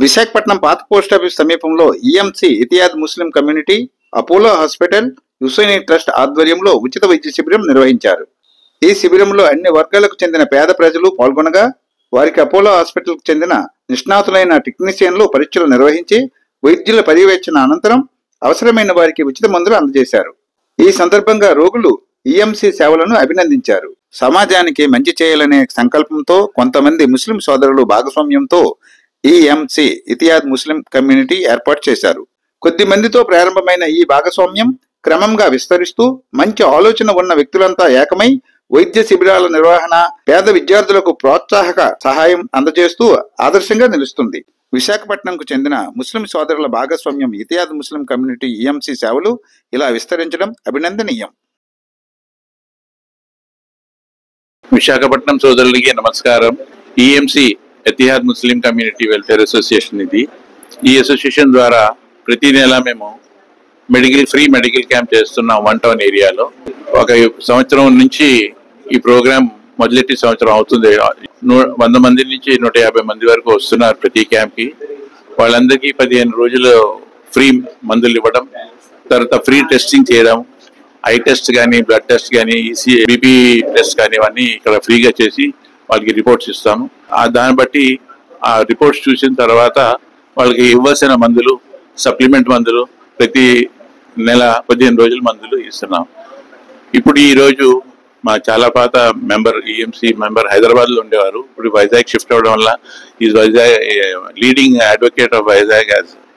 విశాఖపట్నం పాత పోస్టాఫీస్ సమీపంలో EMC Ittehad Muslim community, Apollo hospital, Husaini trust ఆధ్వర్యంలో ఉచిత వైద్య శిబిరం నిర్వహించారు. ఈ శిబిరంలో అన్ని వర్గాలకు చెందిన పేద ప్రజలు పాల్గొనగా వారికి అపోలో హాస్పిటల్కు చెందిన నిష్ణాతులైన టెక్నీషియన్లు పరీక్షలు నిర్వహించి వైద్యుల పర్యవేక్షణ అనంతరం అవసరమైన వారికి ఉచిత మందులు అందజేశారు. ఈ సందర్భంగా రోగులు ఈఎంసీ సేవలను అభినందించారు. సమాజానికి మంచి చేయాలనే సంకల్పంతో కొంతమంది ముస్లిం సోదరులు భాగస్వామ్యంతో ఈఎంసీ ఇతియాద్ ముస్లిం కమ్యూనిటీ ఏర్పాటు చేశారు. కొద్ది మందితో ప్రారంభమైన ఈ భాగస్వామ్యం క్రమంగా విస్తరిస్తూ మంచి ఆలోచన ఉన్న వ్యక్తులంతా ఏకమై వైద్య శిబిరాల నిర్వహణ, పేద విద్యార్థులకు ప్రోత్సాహక సహాయం అందజేస్తూ ఆదర్శంగా నిలుస్తుంది. విశాఖపట్నంకు చెందిన ముస్లిం సోదరుల భాగస్వామ్యం ఇతియాద్ ముస్లిం కమ్యూనిటీ ఈఎంసీ సేవలు ఇలా విస్తరించడం అభినందనీయం. విశాఖపట్నం సోదరులకి నమస్కారం. EMC Ittehad Muslim community welfare association ఇది. ఈ అసోసియేషన్ ద్వారా ప్రతి నెల మేము ఫ్రీ మెడికల్ క్యాంప్ చేస్తున్నాం వన్ టౌన్ ఏరియాలో. ఒక సంవత్సరం నుంచి ఈ ప్రోగ్రాం మొదలెట్టి సంవత్సరం అవుతుంది. 100 మంది నుంచి 150 మంది వరకు వస్తున్నారు ప్రతి క్యాంప్కి. వాళ్ళందరికీ 15 రోజులు ఫ్రీ మందులు ఇవ్వడం, తర్వాత ఫ్రీ టెస్టింగ్ చేయడం, ఐ టెస్ట్ కానీ, బ్లడ్ టెస్ట్ కానీ, బీపీ టెస్ట్ కానీ ఇవన్నీ ఇక్కడ ఫ్రీగా చేసి వాళ్ళకి రిపోర్ట్స్ ఇస్తాము. దాన్ని బట్టి ఆ రిపోర్ట్స్ చూసిన తర్వాత వాళ్ళకి ఇవ్వాల్సిన మందులు, సప్లిమెంట్ మందులు ప్రతి నెల 15 రోజుల మందులు ఇస్తున్నాం. ఇప్పుడు ఈరోజు మా చాలా పాత మెంబర్, ఈఎంసీ మెంబర్ హైదరాబాద్లో ఉండేవారు. ఇప్పుడు వైజాగ్ షిఫ్ట్ అవ్వడం వల్ల ఈ Vizag leading advocate of Vizag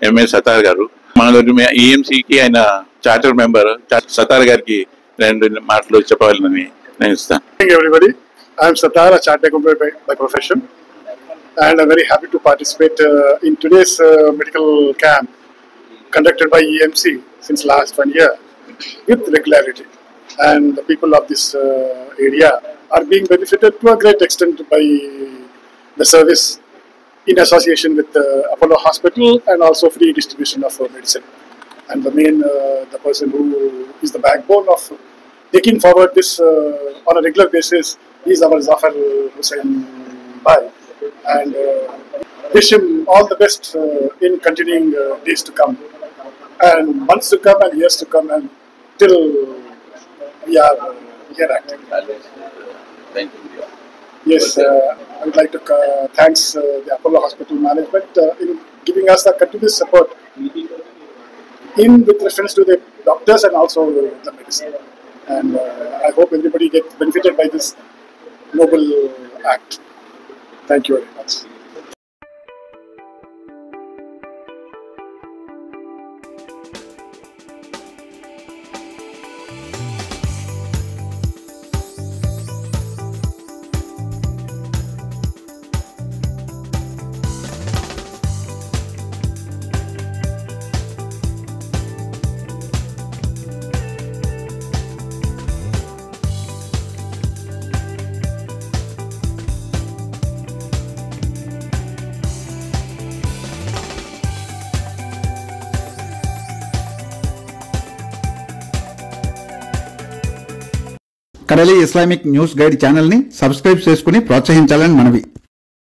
MA Sattar గారు మన ఈఎంసీకి ఆయన చార్టర్ మెంబర్. సతార్ గారికి 2 మాటలు చెప్పాలని నేను ఇస్తాను. Everybody, I am Satar, a chartered accountant by profession, and I'm very happy to participate in today's medical camp conducted by EMC since last 1 year with regularity. And the people of this area are being benefited to a great extent by the service in association with Apollo Hospital and also free distribution of medicine. And the main, the person who is the backbone of taking forward this on a regular basis is our Zafar Hussain Bhai, and wish him all the best in continuing days to come and months to come and years to come, and till we are here active. Thank you. Yes, I would like to thanks the Apollo Hospital management in giving us the continuous support in with reference to the doctors and also the medicine. And I hope everybody gets benefited by this noble act. Thank you very much. కడలి Islamic news guide channel ని subscribe చేసుకుని ప్రోత్సహించాలని మనవి.